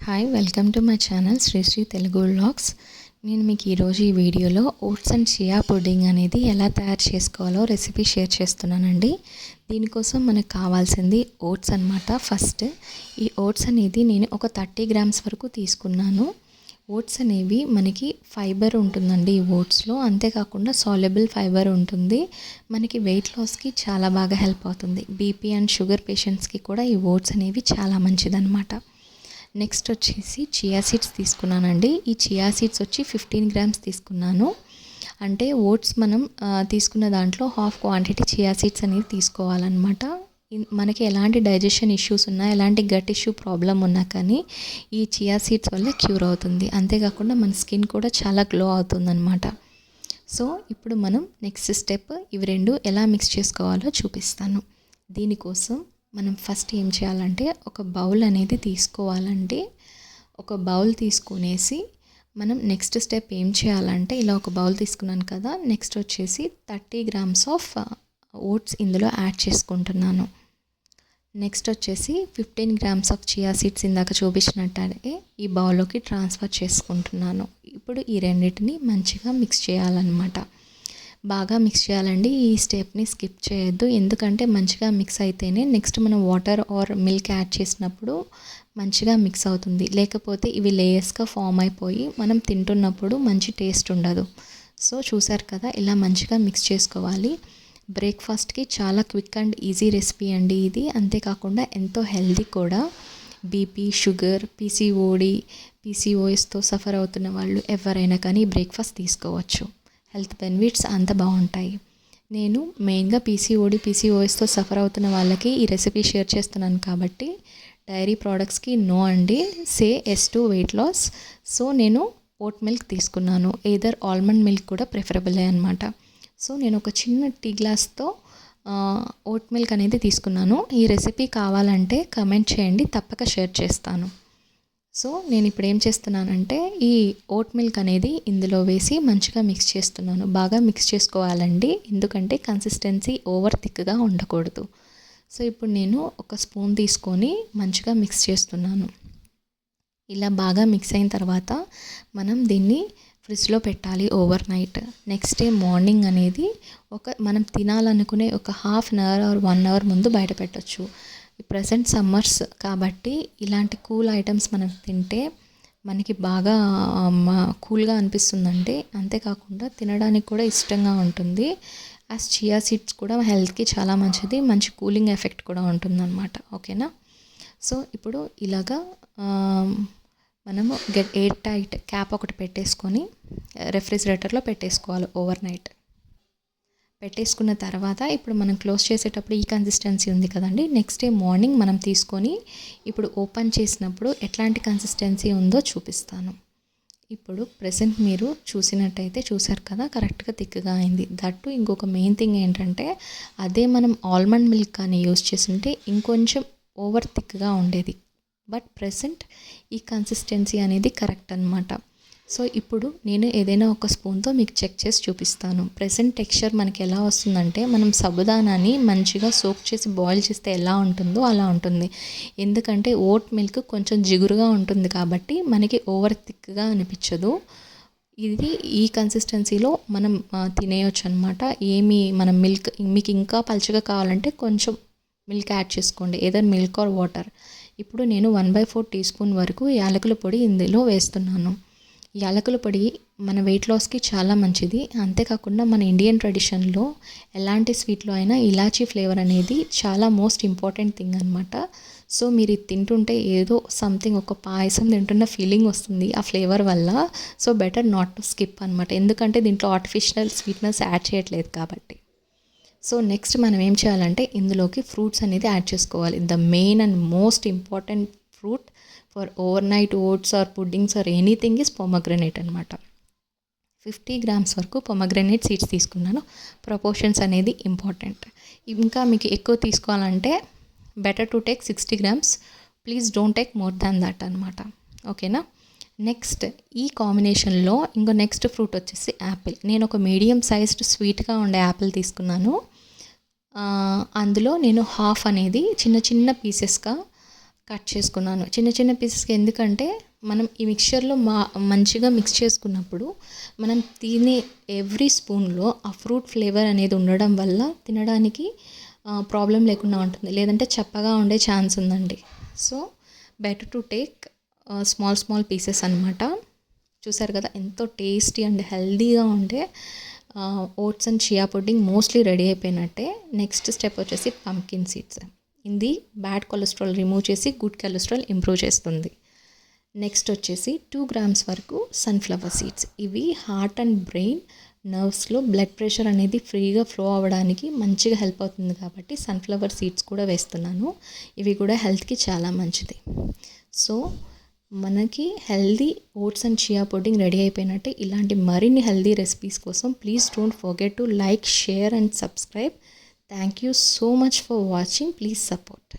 Hi welcome to my channel Sri Telugu vlogs. నేను మీకు ఈరోజు ఈ వీడియోలో ఓట్స్ అండ్ చియా పుడ్డింగ్ అనేది ఎలా తయారు చేసుకోవాలో రెసిపీ షేర్ చేస్తున్నానండి. దీనికోసం మనకు కావాల్సింది ఓట్స్ అన్నమాట. ఫస్ట్ ఈ ఓట్స్ అనేది నేను ఒక 30 గ్రామ్స్ వరకు తీసుకున్నాను. ఓట్స్ అనేవి మనకి ఫైబర్ ఉంటుందండి ఈ ఓట్స్లో, అంతేకాకుండా సాల్యుబుల్ ఫైబర్ ఉంటుంది. మనకి వెయిట్ లాస్కి చాలా బాగా హెల్ప్ అవుతుంది. బీపీ అండ్ షుగర్ పేషెంట్స్కి కూడా ఈ ఓట్స్ అనేవి చాలా మంచిదన్నమాట. నెక్స్ట్ వచ్చేసి చియా సీడ్స్ తీసుకున్నానండి. ఈ చియా సీడ్స్ వచ్చి 15 గ్రామ్స్ తీసుకున్నాను. అంటే ఓట్స్ మనం తీసుకున్న దాంట్లో హాఫ్ క్వాంటిటీ చియా సీడ్స్ అనేది తీసుకోవాలన్నమాట. మనకి ఎలాంటి డైజెషన్ ఇష్యూస్ ఉన్నా, ఎలాంటి గట్ ఇష్యూ ప్రాబ్లం ఉన్నా కానీ ఈ చియా సీడ్స్ వల్ల క్యూర్ అవుతుంది. అంతేకాకుండా మన స్కిన్ కూడా చాలా గ్లో అవుతుందన్నమాట. సో ఇప్పుడు మనం నెక్స్ట్ స్టెప్ ఇవి రెండు ఎలా మిక్స్ చేసుకోవాలో చూపిస్తాను. దీనికోసం మనం ఫస్ట్ ఏం చేయాలంటే ఒక బౌల్ అనేది తీసుకోవాలండి. ఒక బౌల్ తీసుకునేసి మనం నెక్స్ట్ స్టెప్ ఏం చేయాలంటే, ఇలా ఒక బౌల్ తీసుకున్నాను కదా, నెక్స్ట్ వచ్చేసి 30 గ్రామ్స్ ఆఫ్ ఓట్స్ ఇందులో యాడ్ చేసుకుంటున్నాను. నెక్స్ట్ వచ్చేసి 15 గ్రామ్స్ ఆఫ్ చియా సీడ్స్ ఇందాక చూపించినట్టే ఈ బౌల్లోకి ట్రాన్స్ఫర్ చేసుకుంటున్నాను. ఇప్పుడు ఈ రెండింటిని మంచిగా మిక్స్ చేయాలన్నమాట. బాగా మిక్స్ చేయాలండి. ఈ స్టెప్ని స్కిప్ చేయొద్దు, ఎందుకంటే మంచిగా మిక్స్ అయితేనే నెక్స్ట్ మనం వాటర్ ఆర్ మిల్క్ యాడ్ చేసినప్పుడు మంచిగా మిక్స్ అవుతుంది. లేకపోతే ఇవి లేయర్స్గా ఫామ్ అయిపోయి మనం తింటున్నప్పుడు మంచి టేస్ట్ ఉండదు. సో చూసారు కదా, ఇలా మంచిగా మిక్స్ చేసుకోవాలి. బ్రేక్ఫాస్ట్కి చాలా క్విక్ అండ్ ఈజీ రెసిపీ అండి ఇది. అంతేకాకుండా ఎంతో హెల్దీ కూడా. బీపీ, షుగర్, పీసీఓఎస్తో సఫర్ అవుతున్న వాళ్ళు ఎవరైనా కానీ బ్రేక్ఫాస్ట్ తీసుకోవచ్చు. హెల్త్ బెనిఫిట్స్ అంత బాగుంటాయి. నేను మెయిన్గా పీసీఓఎస్తో సఫర్ అవుతున్న వాళ్ళకి ఈ రెసిపీ షేర్ చేస్తున్నాను కాబట్టి డైరీ ప్రోడక్ట్స్కి నో అండి, say yes to weight loss. So నేను ఓట్ మిల్క్ తీసుకున్నాను. ఎయిదర్ ఆల్మండ్ మిల్క్ కూడా ప్రిఫరబులే అనమాట. సో నేను ఒక చిన్న టీ గ్లాస్తో ఓట్ మిల్క్ అనేది తీసుకున్నాను. ఈ రెసిపీ కావాలంటే కమెంట్ చేయండి, తప్పక షేర్ చేస్తాను. సో నేను ఇప్పుడు ఏం చేస్తున్నానంటే ఈ ఓట్ మిల్క్ అనేది ఇందులో వేసి మంచిగా మిక్స్ చేస్తున్నాను. బాగా మిక్స్ చేసుకోవాలండి, ఎందుకంటే కన్సిస్టెన్సీ ఓవర్ థిక్గా ఉండకూడదు. సో ఇప్పుడు నేను ఒక స్పూన్ తీసుకొని మంచిగా మిక్స్ చేస్తున్నాను. ఇలా బాగా మిక్స్ అయిన తర్వాత మనం దీన్ని ఫ్రిడ్జ్లో పెట్టాలి overnight. Next day morning అనేది మనం తినాలనుకునే ఒక half an hour or 1 hour ముందు బయట పెట్టచ్చు. ప్రజెంట్ సమ్మర్స్ కాబట్టి ఇలాంటి కూల్ ఐటమ్స్ మనం తింటే మనకి బాగా కూల్గా అనిపిస్తుందండి. అంతేకాకుండా తినడానికి కూడా ఇష్టంగా ఉంటుంది. యాజ్ చియా సీడ్స్ కూడా హెల్త్కి చాలా మంచిది, మంచి కూలింగ్ ఎఫెక్ట్ కూడా ఉంటుందన్నమాట. ఓకేనా. సో ఇప్పుడు ఇలాగా మనము ఎయిర్ టైట్ క్యాప్ ఒకటి పెట్టేసుకొని రెఫ్రిజిరేటర్లో పెట్టేసుకోవాలి ఓవర్ నైట్. పెట్టేసుకున్న తర్వాత ఇప్పుడు మనం క్లోజ్ చేసేటప్పుడు ఈ కన్సిస్టెన్సీ ఉంది కదండి, నెక్స్ట్ డే మార్నింగ్ మనం తీసుకొని ఇప్పుడు ఓపెన్ చేసినప్పుడు ఎట్లాంటి కన్సిస్టెన్సీ ఉందో చూపిస్తాను. ఇప్పుడు ప్రెసెంట్ మీరు చూసారు కదా, కరెక్ట్గా థిక్గా అయింది. దట్టు ఇంకొక మెయిన్ థింగ్ ఏంటంటే, అదే మనం ఆల్మండ్ మిల్క్ కానీ యూస్ చేస్తుంటే ఇంకొంచెం ఓవర్ థిక్గా ఉండేది. బట్ ప్రెసెంట్ ఈ కన్సిస్టెన్సీ అనేది కరెక్ట్ అనమాట. సో ఇప్పుడు నేను ఏదైనా ఒక స్పూన్తో మీకు చెక్ చేసి చూపిస్తాను. ప్రెసెంట్ టెక్స్చర్ మనకి ఎలా వస్తుందంటే, మనం సబుదానాన్ని మంచిగా సోక్ చేసి బాయిల్ చేస్తే ఎలా ఉంటుందో అలా ఉంటుంది. ఎందుకంటే ఓట్ మిల్క్ కొంచెం జిగురుగా ఉంటుంది కాబట్టి మనకి ఓవర్ థిక్గా అనిపించదు. ఇది ఈ కన్సిస్టెన్సీలో మనం తినేయచ్చు అనమాట. మనం మీకు ఇంకా పలుచగా కావాలంటే కొంచెం మిల్క్ యాడ్ చేసుకోండి, ఏదైనా మిల్క్ ఆర్ వాటర్. ఇప్పుడు నేను 1/4 టీ స్పూన్ వరకు యాలకుల పొడి ఇందులో వేస్తున్నాను. యాలకుల పొడి మన వెయిట్ లాస్కి చాలా మంచిది. అంతేకాకుండా మన ఇండియన్ ట్రెడిషన్లో ఎలాంటి స్వీట్లో అయినా ఇలాచీ ఫ్లేవర్ అనేది చాలా మోస్ట్ ఇంపార్టెంట్ థింగ్ అనమాట. సో మీరు ఇది తింటుంటే ఏదో సంథింగ్ ఒక పాయసం తింటున్న ఫీలింగ్ వస్తుంది ఆ ఫ్లేవర్ వల్ల. So better not to skip అనమాట, ఎందుకంటే దీంట్లో ఆర్టిఫిషియల్ స్వీట్నెస్ యాడ్ చేయట్లేదు కాబట్టి. సో నెక్స్ట్ మనం ఏం చేయాలంటే ఇందులోకి ఫ్రూట్స్ అనేది యాడ్ చేసుకోవాలి. The main and most important fruit for overnight oats or puddings or anything is pomegranate అనమాట. 50 గ్రామ్స్ వరకు పొమగ్రనేట్ సీడ్స్ తీసుకున్నాను. ప్రపోర్షన్స్ అనేది ఇంపార్టెంట్. ఇంకా మీకు ఎక్కువ తీసుకోవాలంటే better to take 60 grams. Please don't take more than that అనమాట. ఓకేనా. నెక్స్ట్ ఈ కాంబినేషన్లో ఇంకో నెక్స్ట్ ఫ్రూట్ వచ్చేసి యాపిల్. నేను ఒక మీడియం సైజ్డ్ స్వీట్గా ఉండే యాపిల్ తీసుకున్నాను. అందులో నేను హాఫ్ అనేది చిన్న చిన్న పీసెస్గా కట్ చేసుకున్నాను. చిన్న చిన్న పీసెస్‌కి ఎందుకంటే మనం ఈ మిక్స్చర్‌లో మంచిగా మిక్స్ చేసుకున్నప్పుడు మనం తినే ఎవ్రీ స్పూన్‌లో ఆ ఫ్రూట్ ఫ్లేవర్ అనేది ఉండడం వల్ల తినడానికి ప్రాబ్లం లేకుండా ఉంటుంది. లేదంటే చప్పగా ఉండే ఛాన్స్ ఉందండి. So better to take small pieces అనమాట. చూసారు కదా ఎంతో టేస్టీ అండ్ హెల్తీగా ఉండే oats and chia pudding mostly ready అయిపోయినట్టే. నెక్స్ట్ స్టెప్ వచ్చేసి పంకిన్ సీడ్స్. ఇది బ్యాడ్ కొలెస్ట్రాల్ రిమూవ్ చేసి గుడ్ కొలెస్ట్రాల్ ఇంప్రూవ్ చేస్తుంది. నెక్స్ట్ వచ్చేసి 2 grams వరకు సన్ఫ్లవర్ సీడ్స్. ఇవి హార్ట్ అండ్ బ్రెయిన్ నర్వ్స్లో బ్లడ్ ప్రెషర్ అనేది ఫ్రీగా ఫ్లో అవ్వడానికి మంచిగా హెల్ప్ అవుతుంది కాబట్టి సన్ఫ్లవర్ సీడ్స్ కూడా వేస్తున్నాను. ఇవి కూడా హెల్త్కి చాలా మంచిది. సో మనకి healthy oats and chia pudding ready అయిపోయినట్టే. ఇలాంటి మరిన్ని హెల్దీ రెసిపీస్ కోసం please don't forget to like, share and subscribe. Thank you so much for watching. Please support.